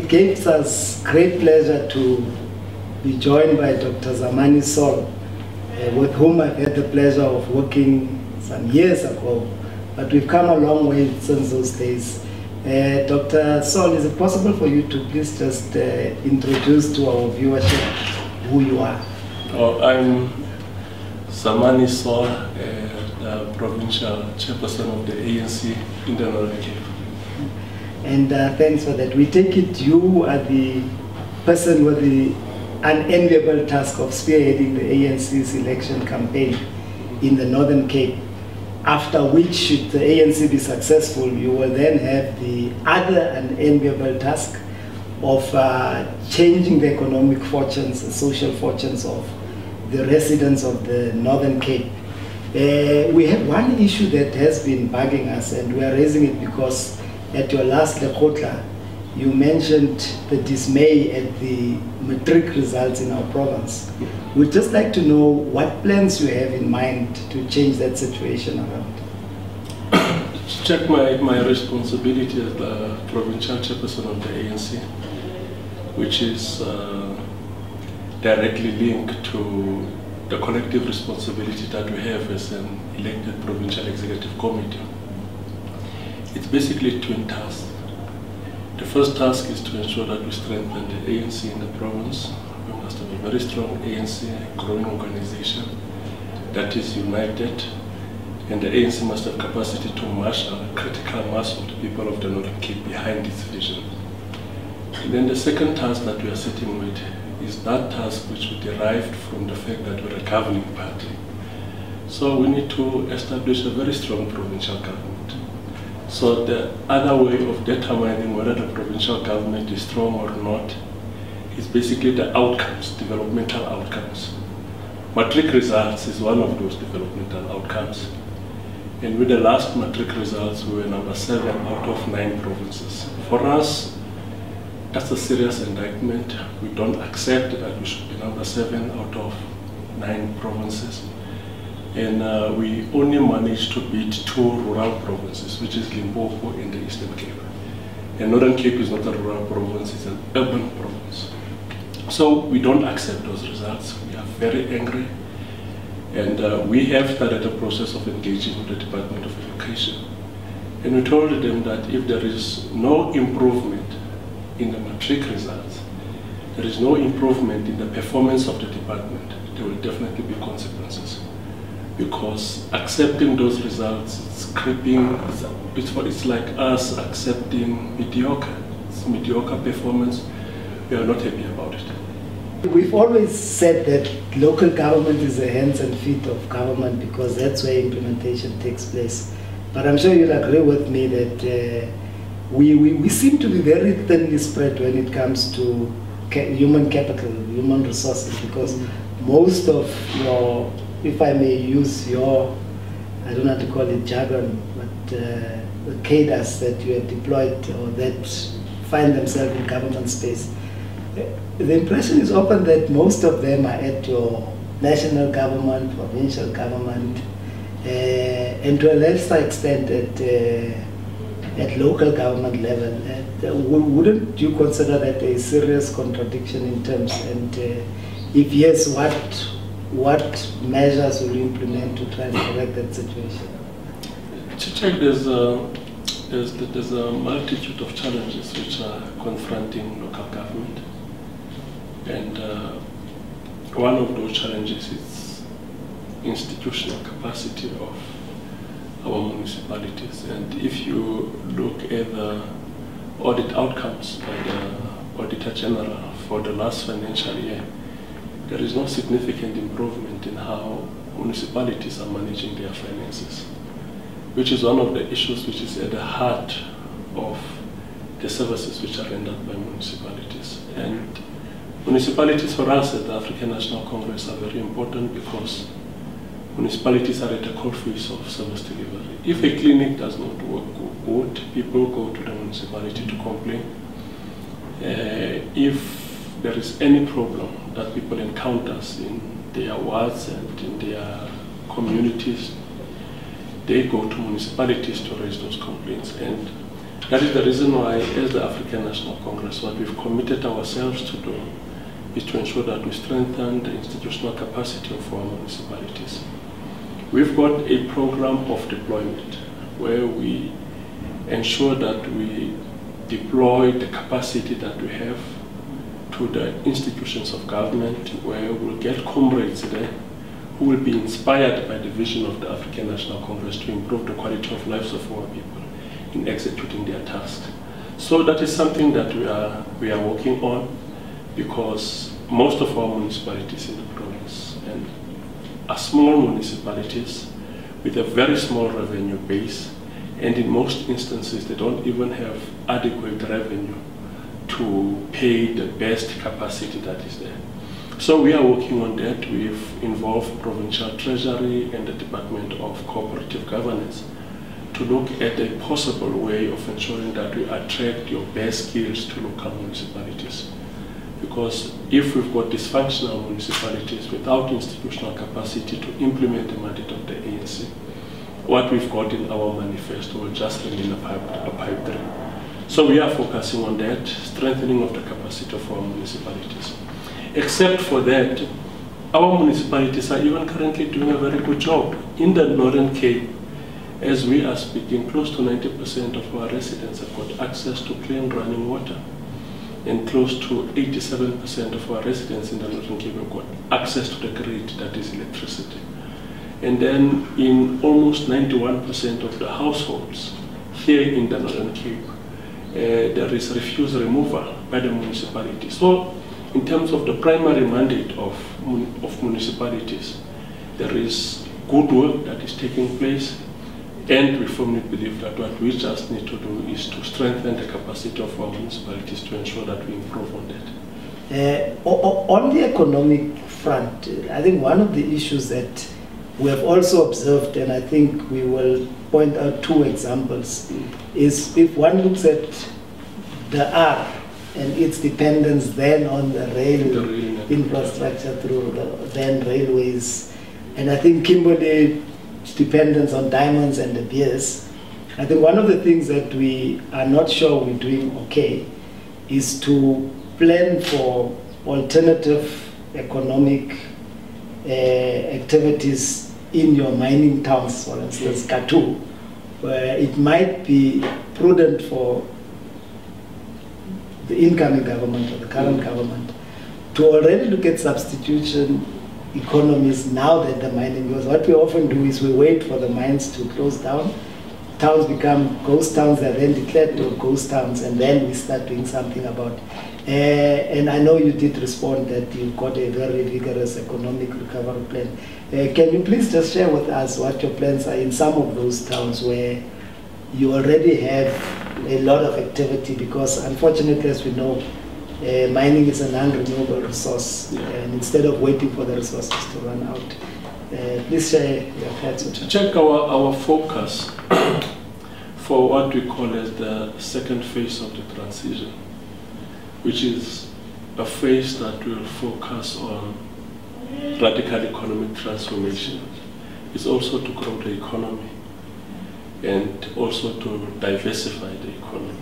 it gives us great pleasure to be joined by Dr. Zamani Saul, with whom I've had the pleasure of working some years ago, but we've come a long way since those days. Dr. Saul, is it possible for you to please just introduce to our viewership who you are? I'm Zamani Saul, the provincial chairperson of the ANC in the Northern Cape. And thanks for that. We take it you are the person with the unenviable task of spearheading the ANC's election campaign in the Northern Cape, after which, should the ANC be successful, you will then have the other unenviable task of changing the economic fortunes, the social fortunes of the residents of the Northern Cape. We have one issue that has been bugging us, and we are raising it because at your last Lekotla, you mentioned the dismay at the matric results in our province. We'd just like to know what plans you have in mind to change that situation around. Check my responsibility as the provincial chairperson of the ANC, which is directly linked to the collective responsibility that we have as an elected provincial executive committee. It's basically twin tasks. The first task is to ensure that we strengthen the ANC in the province. We must have a very strong ANC, a growing organization that is united, and the ANC must have capacity to marshal a critical mass of the people of the Northern Cape behind its vision. And then the second task that we are sitting with is that task which we derived from the fact that we're a governing party. So we need to establish a very strong provincial government. So the other way of determining whether the provincial government is strong or not is basically the outcomes, developmental outcomes. Matric results is one of those developmental outcomes. And with the last matric results, we were number 7 out of 9 provinces. For us, that's a serious indictment. We don't accept that we should be number 7 out of 9 provinces. And we only managed to beat 2 rural provinces, which is Limpopo and the Eastern Cape. And Northern Cape is not a rural province, it's an urban province. So we don't accept those results. We are very angry. And we have started a process of engaging with the Department of Education. And we told them that if there is no improvement in the matric results, there is no improvement in the performance of the department, there will definitely be consequences. Because accepting those results, it's creeping, it's like us accepting mediocre. It's mediocre performance. We are not happy about it. We've always said that local government is the hands and feet of government because that's where implementation takes place. But I'm sure you'll agree with me that we seem to be very thinly spread when it comes to human capital, human resources, because most of your, if I may use your, I don't know how to call it jargon, but the cadres that you have deployed or that find themselves in government space, the impression is often that most of them are at your national government, provincial government, and to a lesser extent at local government level. Wouldn't you consider that a serious contradiction in terms, and if yes, what measures will you implement to try and correct that situation? There's a multitude of challenges which are confronting local government. And one of those challenges is institutional capacity of our municipalities. And if you look at the audit outcomes by the Auditor General for the last financial year, there is no significant improvement in how municipalities are managing their finances, which is one of the issues which is at the heart of the services which are rendered by municipalities. And municipalities for us at the African National Congress are very important because municipalities are at the coalface of service delivery. If a clinic does not work good, people go to the municipality to complain. If there is any problem that people encounter in their wards and in their communities, they go to municipalities to raise those complaints. And That is the reason why, as the African National Congress, what we've committed ourselves to do is to ensure that we strengthen the institutional capacity of our municipalities. We've got a program of deployment where we ensure that we deploy the capacity that we have to the institutions of government, where we'll get comrades there who will be inspired by the vision of the African National Congress to improve the quality of lives of our people in executing their tasks. So that is something that we are working on, because most of our municipalities in the province and are small municipalities with a very small revenue base, and in most instances they don't even have adequate revenue to pay the best capacity that is there. So we are working on that. We've involved Provincial Treasury and the Department of Cooperative Governance to look at a possible way of ensuring that we attract your best skills to local municipalities. Because if we've got dysfunctional municipalities without institutional capacity to implement the mandate of the ANC, what we've got in our manifesto will just remain a pipe dream. So we are focusing on that, strengthening of the capacity of our municipalities. Except for that, our municipalities are even currently doing a very good job. In the Northern Cape, as we are speaking, close to 90% of our residents have got access to clean running water. And close to 87% of our residents in the Northern Cape have got access to the grid, that is electricity. And then in almost 91% of the households here in the Northern Cape, there is refuse removal by the municipality. So in terms of the primary mandate of municipalities, there is good work that is taking place. And we firmly believe that what we just need to do is to strengthen the capacity of our municipalities to ensure that we improve on that. On the economic front, I think one of the issues that we have also observed, and I think we will point out two examples, is if one looks at the R and its dependence then on the rail infrastructure through the then railways, and I think Kimberley's dependence on diamonds and De Beers. I think one of the things that we are not sure we're doing okay is to plan for alternative economic activities in your mining towns, for instance, Katu, where it might be prudent for the incoming government or the current government to already look at substitution economies now that the mining goes. What we often do is we wait for the mines to close down, towns become ghost towns, they're then declared to ghost towns, and then we start doing something about it. And I know you did respond that you've got a very vigorous economic recovery plan. Can you please just share with us what your plans are in some of those towns where you already have a lot of activity? Because unfortunately, as we know, mining is an unrenewable resource, and instead of waiting for the resources to run out. Please share your thoughts. To check our focus for what we call as the second phase of the transition, which is a phase that will focus on radical economic transformation. It's also to grow the economy and also to diversify the economy,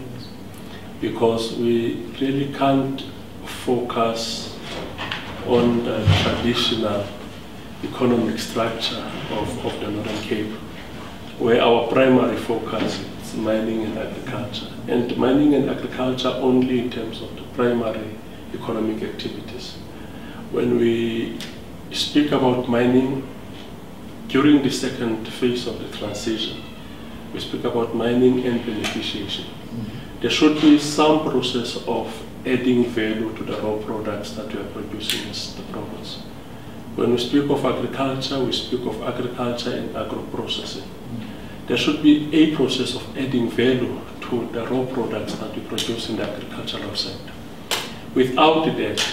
because we really can't focus on the traditional economic structure of the Northern Cape, where our primary focus is mining and agriculture. And mining and agriculture only in terms of the primary economic activities. When we speak about mining, during the second phase of the transition, we speak about mining and beneficiation. There should be some process of adding value to the raw products that we are producing as the province. When we speak of agriculture, we speak of agriculture and agro-processing. There should be a process of adding value to the raw products that we produce in the agricultural sector. Without that,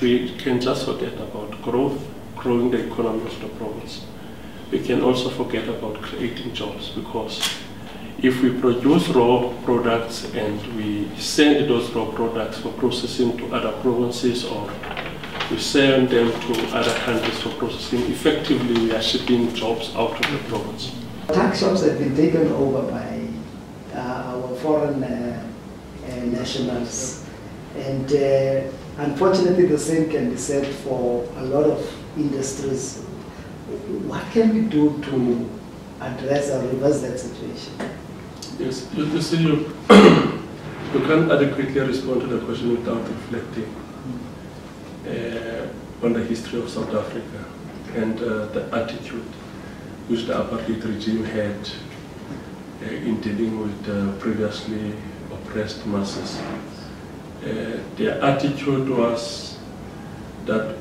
we can just forget about growth, growing the economy of the province. We can also forget about creating jobs, because if we produce raw products and we send those raw products for processing to other provinces, or we send them to other countries for processing, effectively we are shipping jobs out of the province. Tax shops have been taken over by our foreign nationals. And unfortunately, the same can be said for a lot of industries. What can we do to address or reverse that situation? Yes, you see, you can't adequately respond to the question without reflecting on the history of South Africa and the attitude which the apartheid regime had in dealing with previously oppressed masses. Their attitude was that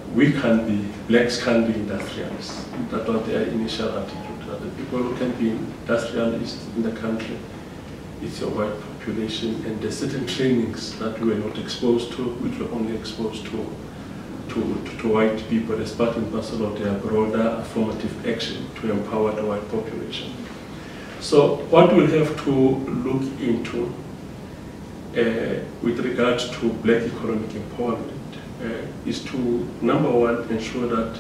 blacks can be industrialists. That was their initial attitude, that the people who can be industrialists in the country, it's a white population, and there's certain trainings that we were not exposed to, which were only exposed to white people as part and parcel of their broader affirmative action to empower the white population. So what we'll have to look into with regards to black economic empowerment is to, number one, ensure that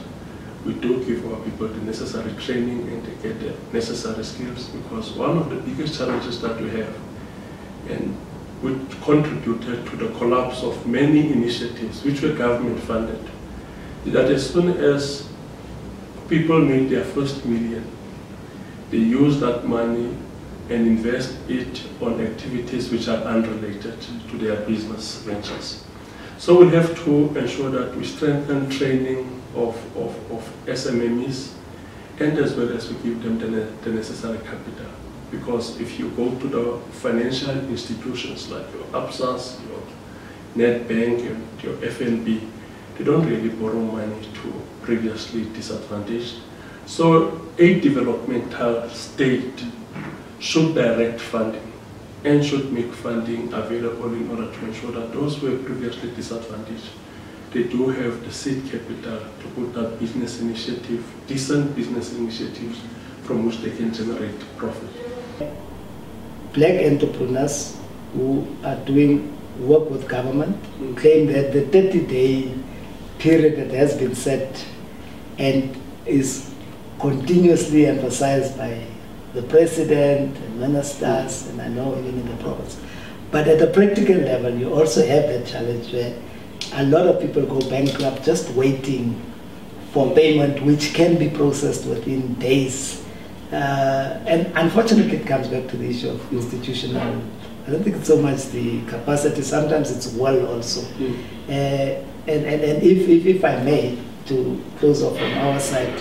we do give our people the necessary training and they get the necessary skills, because one of the biggest challenges that we have, and which contributed to the collapse of many initiatives which were government funded, is that as soon as people make their first million, they use that money and invest it on activities which are unrelated to their business ventures. So we have to ensure that we strengthen training of SMMEs, and as well as we give them the necessary capital. Because if you go to the financial institutions like your ABSAs, your Nedbank, and your FNB, they don't really borrow money to previously disadvantaged. So a developmental state should direct funding and should make funding available in order to ensure that those who were previously disadvantaged, they do have the seed capital to put up business initiative, decent business initiatives from which they can generate profit. Black entrepreneurs who are doing work with government claim that the 30-day period that has been set and is continuously emphasized by the president and ministers, and I know even in the province. But at a practical level, you also have that challenge where a lot of people go bankrupt just waiting for payment, which can be processed within days. And unfortunately, it comes back to the issue of institutional. I don't think it's so much the capacity. Sometimes it's well also. And if I may, to close off from our side,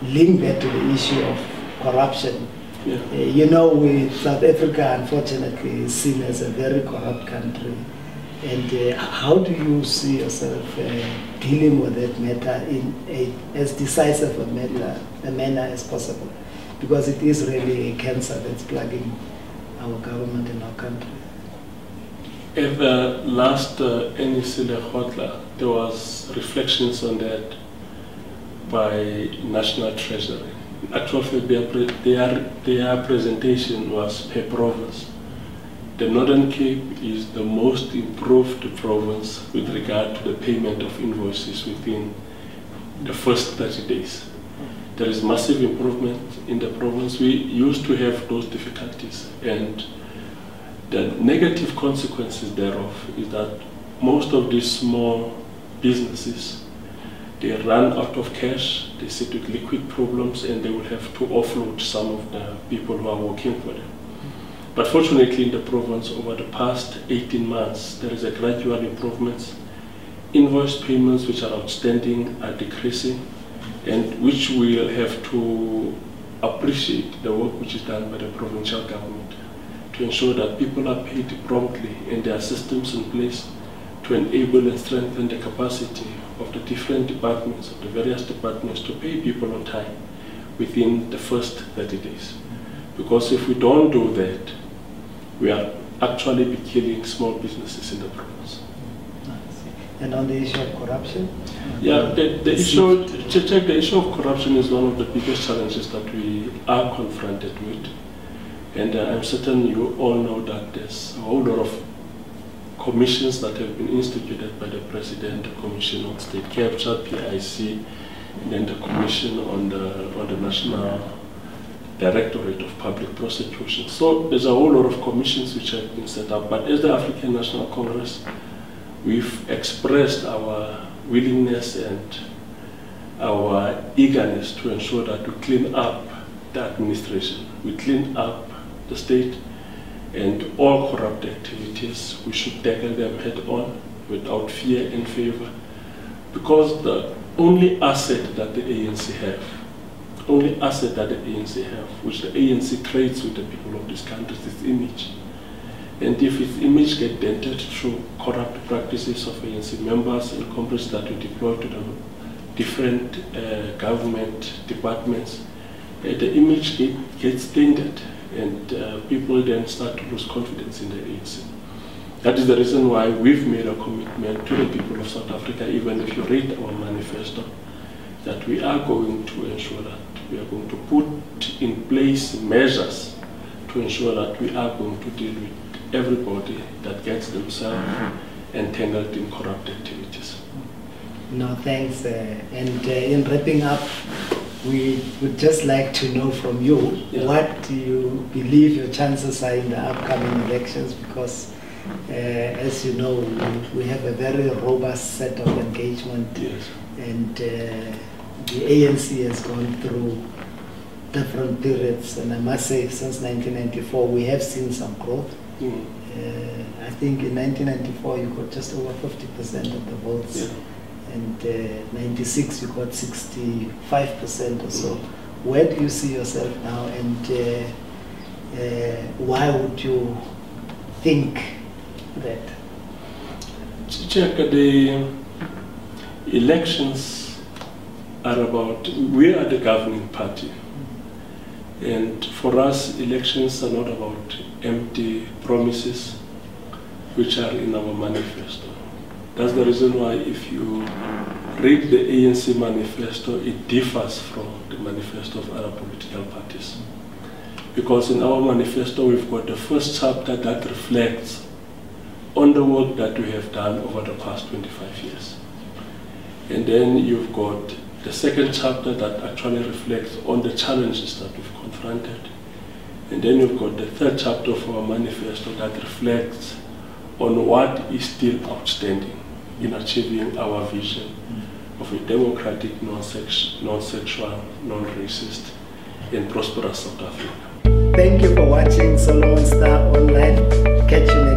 link that to the issue of corruption. Yeah. You know, South Africa, unfortunately, is seen as a very corrupt country. And how do you see yourself dealing with that matter in as decisive a manner as possible? Because it is really a cancer that's plaguing our government and our country. At the last NEC Lekgotla, there was reflections on that by National Treasury. Actually, their presentation was per province. The Northern Cape is the most improved province with regard to the payment of invoices within the first 30 days. There is massive improvement in the province. We used to have those difficulties, and the negative consequences thereof is that most of these small businesses, they run out of cash, they sit with liquid problems, and they will have to offload some of the people who are working for them. But fortunately in the province, over the past 18 months, there is a gradual improvement. Invoice payments which are outstanding are decreasing, and which will have to appreciate the work which is done by the provincial government to ensure that people are paid promptly and there are systems in place to enable and strengthen the capacity of the different departments, of the various departments, to pay people on time within the first 30 days. Because if we don't do that, we are actually be killing small businesses in the province. And on the issue of corruption? Yeah, the issue of corruption is one of the biggest challenges that we are confronted with. And I'm certain you all know that there's a whole lot of commissions that have been instituted by the President, the Commission on State Capture, PIC, and then the Commission on the National Directorate of Public Prosecution. So there's a whole lot of commissions which have been set up, but as the African National Congress, we've expressed our willingness and our eagerness to ensure that we clean up the administration, we clean up the state, and all corrupt activities, we should tackle them head on without fear and favor, because the only asset that the ANC have, which the ANC trades with the people of this country, is its image. And if its image gets dented through corrupt practices of ANC members and comrades that we deploy to the different government departments, the image gets tainted, and people then start to lose confidence in the ANC. That is the reason why we've made a commitment to the people of South Africa, even if you read our manifesto, that we are going to ensure that we are going to put in place measures to ensure that we are going to deal with everybody that gets themselves entangled in corrupt activities. No, thanks. And in wrapping up, we would just like to know from you, what do you believe your chances are in the upcoming elections? Because as you know, we have a very robust set of engagement, and the ANC has gone through different periods, and I must say since 1994 we have seen some growth. I think in 1994 you got just over 50% of the votes, and 96 you got 65% or so. Where do you see yourself now, and why would you think that? Check, the elections are about, we are the governing party, and for us elections are not about empty promises which are in our manifesto. That's the reason why if you read the ANC manifesto, it differs from the manifesto of other political parties. Because in our manifesto we've got the first chapter that reflects on the work that we have done over the past 25 years. And then you've got the second chapter that actually reflects on the challenges that we've confronted. And then you've got the third chapter of our manifesto that reflects on what is still outstanding in achieving our vision of a democratic, non-sexual, non-racist, and prosperous South Africa. Thank you for watching Solomon Star Online. Catch you next time.